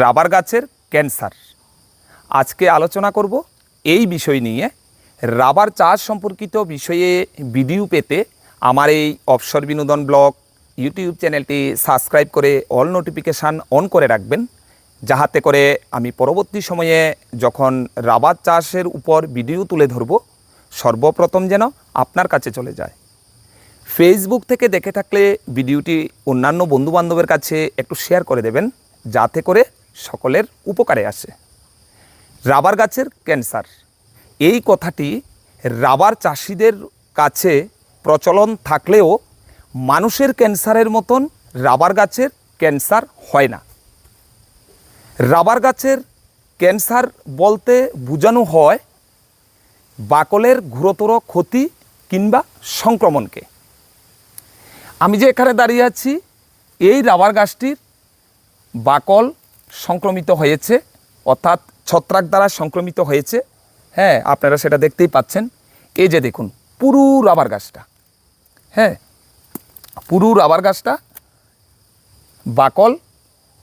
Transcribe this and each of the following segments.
Rubber গাছের cancer. আজকে আলোচনা করব এই বিষয় নিয়ে। রাবার চাষ সম্পর্কিত বিষয়ে ভিডিও পেতে আমার এই অবসর বিনোদন ব্লগ ইউটিউব চ্যানেলটি সাবস্ক্রাইব করে অল নোটিফিকেশান অন করে রাখবেন, যাহাতে করে আমি পরবর্তী সময়ে যখন রাবার চাষের উপর ভিডিও তুলে ধরব সর্বপ্রথম যেন আপনার কাছে চলে যায়। ফেসবুক থেকে দেখে থাকলে ভিডিওটি অন্যান্য বন্ধুবান্ধবের কাছে একটু শেয়ার করে দেবেন, যাতে করে সকলের উপকারে আসে। রাবার গাছের ক্যান্সার, এই কথাটি রাবার চাষিদের কাছে প্রচলন থাকলেও মানুষের ক্যান্সারের মতন রাবার গাছের ক্যান্সার হয় না। রাবার গাছের ক্যান্সার বলতে বোঝানো হয় বাকলের গুরুতর ক্ষতি কিংবা সংক্রমণকে। আমি যে এখানে দাঁড়িয়ে আছি, এই রাবার গাছটির বাকল সংক্রমিত হয়েছে, অর্থাৎ ছত্রাক দ্বারা সংক্রমিত হয়েছে। হ্যাঁ, আপনারা সেটা দেখতেই পাচ্ছেন। এই যে দেখুন পুরো রাবার গাছটা, হ্যাঁ পুরো রাবার গাছটা বাকল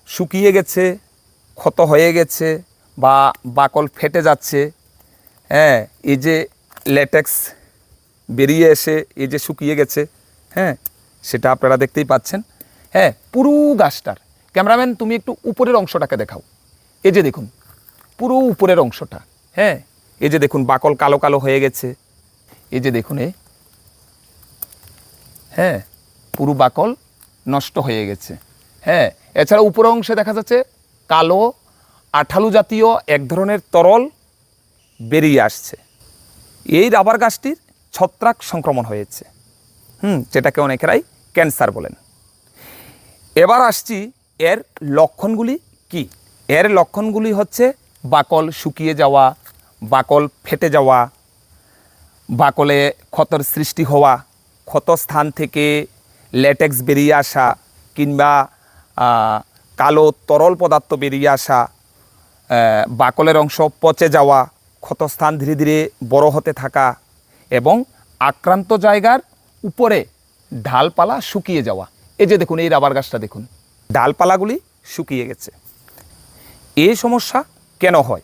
শুকিয়ে গেছে, ক্ষত হয়ে গেছে বা বাকল ফেটে যাচ্ছে। হ্যাঁ, এই যে ল্যাটেক্স বেরিয়ে এসে এই যে শুকিয়ে গেছে, হ্যাঁ সেটা আপনারা দেখতেই পাচ্ছেন। হ্যাঁ, পুরো গাছটার, ক্যামেরাম্যান তুমি একটু উপরের অংশটাকে দেখাও। এই যে দেখুন পুরো উপরের অংশটা, হ্যাঁ এই যে দেখুন বাকল কালো কালো হয়ে গেছে। এই যে দেখুন হ্যাঁ পুরো বাকল নষ্ট হয়ে গেছে। হ্যাঁ, এছাড়া উপরের অংশে দেখা যাচ্ছে কালো আঠালো জাতীয় এক ধরনের তরল বেরিয়ে আসছে। এই রাবার গাছটির ছত্রাক সংক্রমণ হয়েছে, যেটাকে অনেকেরাই ক্যান্সার বলেন। এবার আসছি এর লক্ষণগুলি কি। এর লক্ষণগুলি হচ্ছে বাকল শুকিয়ে যাওয়া, বাকল ফেটে যাওয়া, বাকলে ক্ষতর সৃষ্টি হওয়া, ক্ষত স্থান থেকে ল্যাটেক্স বেরিয়ে আসা কিংবা কালো তরল পদার্থ বেরিয়ে আসা, বাকলের অংশ পচে যাওয়া, ক্ষতস্থান ধীরে ধীরে বড় হতে থাকা এবং আক্রান্ত জায়গার উপরে ডালপালা শুকিয়ে যাওয়া। এই যে দেখুন এই রাবার গাছটা দেখুন, ডালপালাগুলি শুকিয়ে গেছে। এই সমস্যা কেন হয়?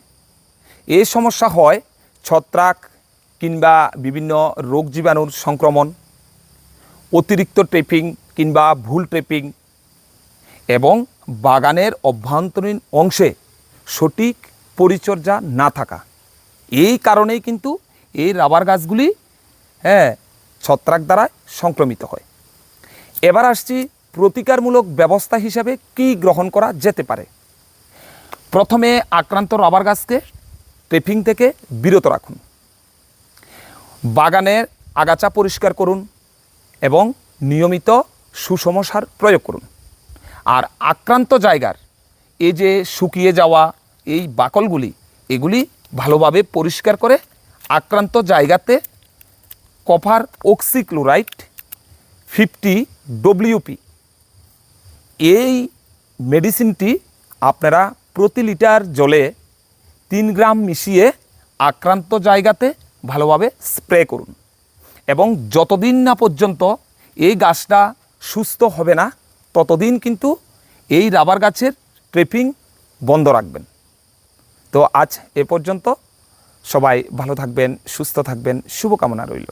এই সমস্যা হয় ছত্রাক কিংবা বিভিন্ন রোগ জীবাণুর সংক্রমণ, অতিরিক্ত ট্রেপিং কিংবা ভুল ট্রেপিং এবং বাগানের অভ্যন্তরীণ অংশে সঠিক পরিচর্যা না থাকা। এই কারণেই কিন্তু এই রাবার গাছগুলি ছত্রাক দ্বারা সংক্রমিত হয়। এবার আসছি প্রতিকারমূলক ব্যবস্থা হিসাবে কি গ্রহণ করা যেতে পারে। প্রথমে আক্রান্ত রাবার গাছকে ট্রেপিং থেকে বিরত রাখুন, বাগানের আগাছা পরিষ্কার করুন এবং নিয়মিত সুষম সার প্রয়োগ করুন। আর আক্রান্ত জায়গার এই যে শুকিয়ে যাওয়া এই বাকলগুলি, এগুলি ভালোভাবে পরিষ্কার করে আক্রান্ত জায়গাতে কপার অক্সিক্লোরাইড 50 WP এই মেডিসিনটি আপনারা প্রতি লিটার জলে 3 গ্রাম মিশিয়ে আক্রান্ত জায়গাতে ভালোভাবে স্প্রে করুন এবং যতদিন না পর্যন্ত এই গাছটা সুস্থ হবে না ততদিন কিন্তু এই রাবার গাছের ট্রেপিং বন্ধ রাখবেন। তো আজ এ পর্যন্ত, সবাই ভালো থাকবেন, সুস্থ থাকবেন, শুভকামনা রইল।